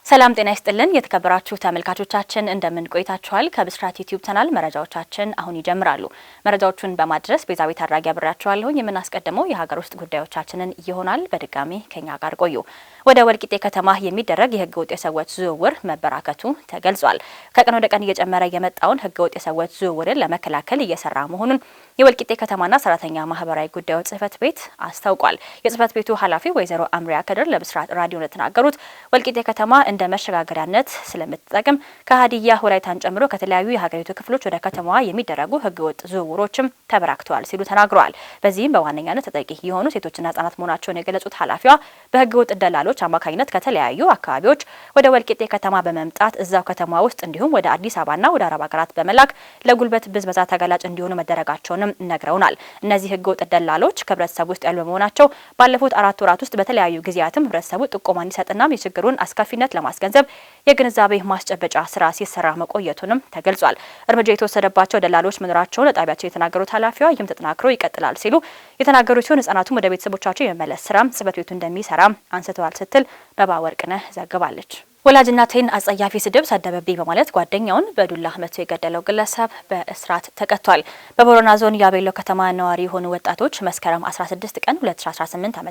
ሰላም ጤና ይስጥልን የተከበራችሁ ተመልካቾቻችን እንደምን ቆይታችኋል? ከብስራት ዩቲዩብ ቻናል መረጃዎቻችን አሁን ይጀምራሉ። መረጃዎቹን በማድረስ ቤዛዊት አድራጊ አብራችኋለሁ። የምናስቀድመው የሀገር ውስጥ ጉዳዮቻችንን ይሆናል። በድጋሚ ከኛ ጋር ቆዩ። ወደ ወልቂጤ ከተማ የሚደረግ የህገ ወጥ የሰዎች ዝውውር መበራከቱ ተገልጿል። ከቀን ወደ ቀን እየጨመረ የመጣውን ህገ ወጥ የሰዎች ዝውውርን ለመከላከል እየሰራ መሆኑን የወልቂጤ ከተማና ሰራተኛ ማህበራዊ ጉዳዮች ጽህፈት ቤት አስታውቋል። የጽህፈት ቤቱ ኃላፊ ወይዘሮ አምሪያ ከድር ለብስራት ራዲዮ እንደተናገሩት ወልቂጤ ከተማ እንደ መሸጋገሪያነት ስለምትጠቅም ከሀዲያ ወላይታን ጨምሮ ከተለያዩ የሀገሪቱ ክፍሎች ወደ ከተማዋ የሚደረጉ ህገወጥ ዝውውሮችም ተበራክተዋል ሲሉ ተናግረዋል። በዚህም በዋነኛነት ተጠቂ የሆኑ ሴቶችና ህጻናት መሆናቸውን የገለጹት ኃላፊዋ በህገወጥ ደላሎች አማካኝነት ከተለያዩ አካባቢዎች ወደ ወልቂጤ ከተማ በመምጣት እዛው ከተማ ውስጥ እንዲሁም ወደ አዲስ አበባና ወደ አረብ ሀገራት በመላክ ለጉልበት ብዝበዛ ተጋላጭ እንዲሆኑ መደረጋቸውንም ነግረውናል። እነዚህ ህገወጥ ደላሎች ከህብረተሰቡ ውስጥ ያሉ በመሆናቸው ባለፉት 4 ወራት ውስጥ በተለያዩ ጊዜያትም ህብረተሰቡ ጥቆማ እንዲሰጥና የችግሩን አስከፊነት ለማስገንዘብ የግንዛቤ ማስጨበጫ ስራ ሲሰራ መቆየቱንም ተገልጿል። እርምጃ የተወሰደባቸው ደላሎች መኖራቸውን ለጣቢያቸው የተናገሩት ኃላፊዋ ይህም ተጠናክሮ ይቀጥላል ሲሉ የተናገሩ ሲሆን ህጻናቱም ወደ ቤተሰቦቻቸው የመመለስ ስራም ጽህፈት ቤቱ እንደሚሰራ አንስተዋል ስትል በባወርቅነህ ዘግባለች። ወላጅ እናቴን አጸያፊ ስድብ ሰደበብኝ በማለት ጓደኛውን በዱላ መቶ የገደለው ግለሰብ በእስራት ተቀጥቷል። በቦረና ዞን ያቤሎ ከተማ ነዋሪ የሆኑ ወጣቶች መስከረም 16 ቀን 2018 ዓ.ም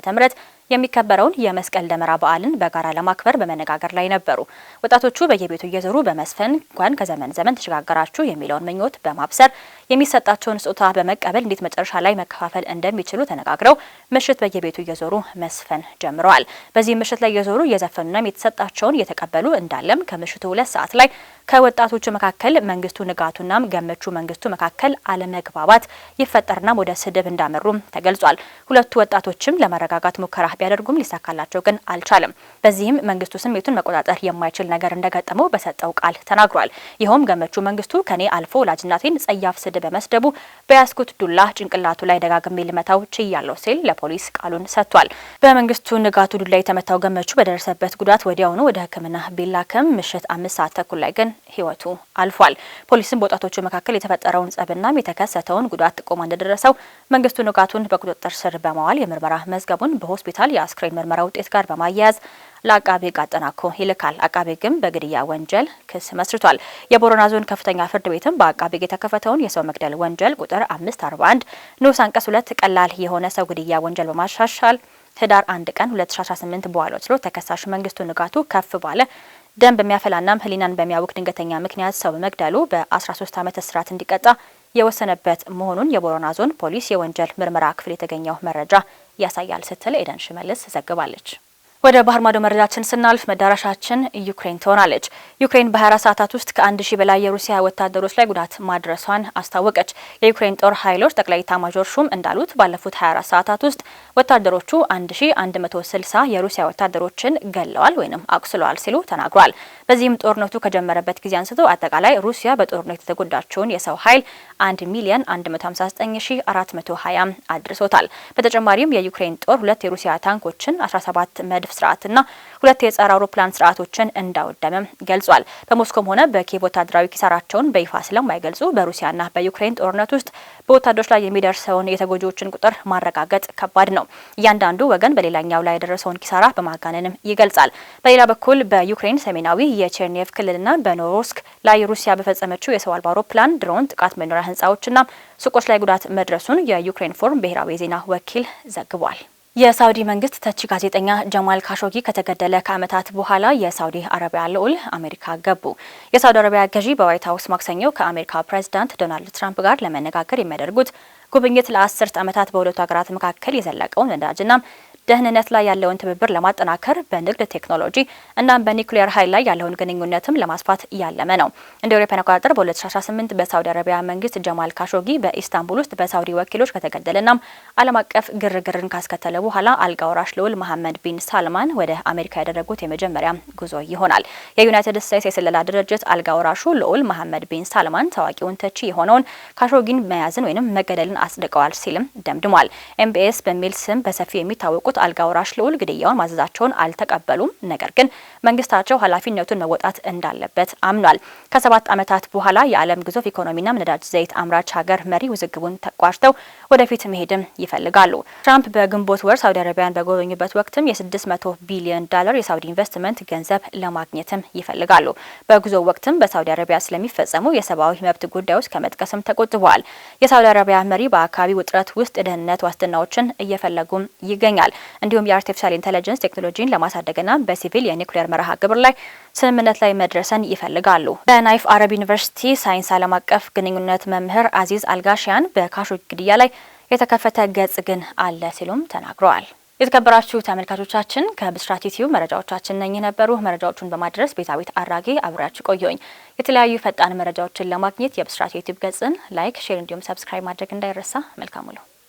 የሚከበረውን የመስቀል ደመራ በዓልን በጋራ ለማክበር በመነጋገር ላይ ነበሩ። ወጣቶቹ በየቤቱ እየዞሩ በመስፈን እንኳን ከዘመን ዘመን ተሸጋገራችሁ የሚለውን ምኞት በማብሰር የሚሰጣቸውን ስጦታ በመቀበል እንዴት መጨረሻ ላይ መከፋፈል እንደሚችሉ ተነጋግረው ምሽት በየቤቱ እየዞሩ መስፈን ጀምረዋል። በዚህ ምሽት ላይ እየዞሩ እየዘፈኑና የተሰጣቸውን እየተቀበሉ እንዳለም ከምሽቱ 2 ሰዓት ላይ ከወጣቶቹ መካከል መንግስቱ ንጋቱና ገመቹ መንግስቱ መካከል አለመግባባት ይፈጠርና ወደ ስድብ እንዳመሩ ተገልጿል። ሁለቱ ወጣቶችም ለማረጋጋት ሙከራ ቢያደርጉም ሊሳካላቸው ግን አልቻለም። በዚህም መንግስቱ ስሜቱን መቆጣጠር የማይችል ነገር እንደገጠመው በሰጠው ቃል ተናግሯል። ይኸውም ገመቹ መንግስቱ ከኔ አልፎ ወላጅናቴን ጸያፍ ስድብ በመስደቡ በያስኩት ዱላ ጭንቅላቱ ላይ ደጋግሜ ልመታው ችያለሁ ሲል ለፖሊስ ቃሉን ሰጥቷል። በመንግስቱ ንጋቱ ዱላ የተመታው ገመቹ በደረሰበት ጉዳት ወዲያውኑ ወደ ሕክምና ቢላክም ምሽት 5 ሰዓት ተኩል ላይ ግን ህይወቱ አልፏል። ፖሊስም በወጣቶቹ መካከል የተፈጠረውን ጸብና የተከሰተውን ጉዳት ጥቆማ እንደደረሰው መንግስቱ ንጋቱን በቁጥጥር ስር በማዋል የምርመራ መዝገቡን በሆስፒታል የአስክሬን ምርመራ ውጤት ጋር በማያያዝ ለአቃቤ ሕግ አጠናክሮ ይልካል። አቃቤ ሕግም በግድያ ወንጀል ክስ መስርቷል። የቦረና ዞን ከፍተኛ ፍርድ ቤትም በአቃቤ ሕግ የተከፈተውን የሰው መግደል ወንጀል ቁጥር 541 ንዑስ አንቀጽ 2 ቀላል የሆነ ሰው ግድያ ወንጀል በማሻሻል ህዳር 1 ቀን 2018 በዋለው ችሎት ተከሳሽ መንግስቱ ንጋቱ ከፍ ባለ ደም በሚያፈላናም ህሊናን በሚያውክ ድንገተኛ ምክንያት ሰው በመግደሉ በ13 ዓመት እስራት እንዲቀጣ የወሰነበት መሆኑን የቦረና ዞን ፖሊስ የወንጀል ምርመራ ክፍል የተገኘው መረጃ ያሳያል ስትል ኤደን ሽመልስ ዘግባለች። ወደ ባህር ማዶ መረጃችን ስናልፍ መዳረሻችን ዩክሬን ትሆናለች። ዩክሬን በ24 ሰዓታት ውስጥ ከ1000 በላይ የሩሲያ ወታደሮች ላይ ጉዳት ማድረሷን አስታወቀች። የዩክሬን ጦር ኃይሎች ጠቅላይ ኤታማዦር ሹም እንዳሉት ባለፉት 24 ሰዓታት ውስጥ ወታደሮቹ 1160 የሩሲያ ወታደሮችን ገለዋል ወይም አቁስለዋል ሲሉ ተናግሯል። በዚህም ጦርነቱ ከጀመረበት ጊዜ አንስቶ አጠቃላይ ሩሲያ በጦርነቱ የተጎዳቸውን የሰው ኃይል 1,159,420 አድርሶታል። በተጨማሪም የዩክሬን ጦር 2 የሩሲያ ታንኮችን 17 መድፍ ስርዓትና 2 የጸረ አውሮፕላን ስርዓቶችን እንዳወደመ ገልጿል። በሞስኮም ሆነ በኪየቭ ወታደራዊ ኪሳራቸውን በይፋ ስለማይገልጹ በሩሲያና በዩክሬን ጦርነት ውስጥ በወታደሮች ላይ የሚደርሰውን የተጎጂዎችን ቁጥር ማረጋገጥ ከባድ ነው። እያንዳንዱ ወገን በሌላኛው ላይ የደረሰውን ኪሳራ በማጋነንም ይገልጻል። በሌላ በኩል በዩክሬን ሰሜናዊ የቼርኒየቭ ክልልና በኖሮስክ ላይ ሩሲያ በፈጸመችው የሰው አልባ አውሮፕላን ድሮን ጥቃት መኖሪያ ህንጻዎችና ሱቆች ላይ ጉዳት መድረሱን የዩክሬን ፎርም ብሔራዊ የዜና ወኪል ዘግቧል። የሳውዲ መንግስት ተቺ ጋዜጠኛ ጀማል ካሾጊ ከተገደለ ከዓመታት በኋላ የሳውዲ አረቢያ ልዑል አሜሪካ ገቡ። የሳውዲ አረቢያ ገዢ በዋይት ሀውስ ማክሰኞ ከአሜሪካ ፕሬዝዳንት ዶናልድ ትራምፕ ጋር ለመነጋገር የሚያደርጉት ጉብኝት ለ10 ዓመታት በሁለቱ ሀገራት መካከል የዘለቀውን ነዳጅና ደህንነት ላይ ያለውን ትብብር ለማጠናከር በንግድ ቴክኖሎጂ እና በኒውክሌር ኃይል ላይ ያለውን ግንኙነትም ለማስፋት ያለመ ነው። እንደ አውሮፓውያን አቆጣጠር በ2018 በሳውዲ አረቢያ መንግስት ጀማል ካሾጊ በኢስታንቡል ውስጥ በሳውዲ ወኪሎች ከተገደለና ዓለም አቀፍ ግርግርን ካስከተለ በኋላ አልጋ ወራሽ ልዑል መሐመድ ቢን ሳልማን ወደ አሜሪካ ያደረጉት የመጀመሪያ ጉዞ ይሆናል። የዩናይትድ ስቴትስ የስለላ ድርጅት አልጋ ወራሹ ልዑል መሐመድ ቢን ሳልማን ታዋቂውን ተቺ የሆነውን ካሾጊን መያዝን ወይም መገደልን አጽድቀዋል ሲልም ደምድሟል። ኤምቢኤስ በሚል ስም በሰፊ የሚታወቁት አልጋ ወራሽ ልዑል ግድያውን ማዘዛቸውን አልተቀበሉም። ነገር ግን መንግስታቸው ኃላፊነቱን መወጣት እንዳለበት አምኗል። ከ7 ዓመታት በኋላ የዓለም ግዙፍ ኢኮኖሚና ነዳጅ ዘይት አምራች ሀገር መሪ ውዝግቡን ተቋጭተው ወደፊት መሄድም ይፈልጋሉ። ትራምፕ በግንቦት ወር ሳውዲ አረቢያን በጎበኙበት ወቅትም የ$600 ቢሊዮን የሳውዲ ኢንቨስትመንት ገንዘብ ለማግኘትም ይፈልጋሉ። በጉዞ ወቅትም በሳውዲ አረቢያ ስለሚፈጸሙ የሰብአዊ መብት ጉዳዮች ከመጥቀስም ተቆጥበዋል። የሳውዲ አረቢያ መሪ በአካባቢ ውጥረት ውስጥ የደህንነት ዋስትናዎችን እየፈለጉም ይገኛል። እንዲሁም የአርቲፊሻል ኢንተለጀንስ ቴክኖሎጂን ለማሳደግና በሲቪል የኒውክሌር መርሃ ግብር ላይ ስምምነት ላይ መድረስን ይፈልጋሉ። በናይፍ አረብ ዩኒቨርሲቲ ሳይንስ ዓለም አቀፍ ግንኙነት መምህር አዚዝ አልጋሺያን በካሾጊ ግድያ ላይ የተከፈተ ገጽ ግን አለ ሲሉም ተናግረዋል። የተከበራችሁ ተመልካቾቻችን ከብስራት ዩቲዩብ መረጃዎቻችን ነኝ ነበሩ። መረጃዎቹን በማድረስ ቤዛዊት አራጌ አብራችሁ ቆየኝ። የተለያዩ ፈጣን መረጃዎችን ለማግኘት የብስራት ዩቲዩብ ገጽን ላይክ፣ ሼር እንዲሁም ሰብስክራይብ ማድረግ እንዳይረሳ። መልካም ውሎ።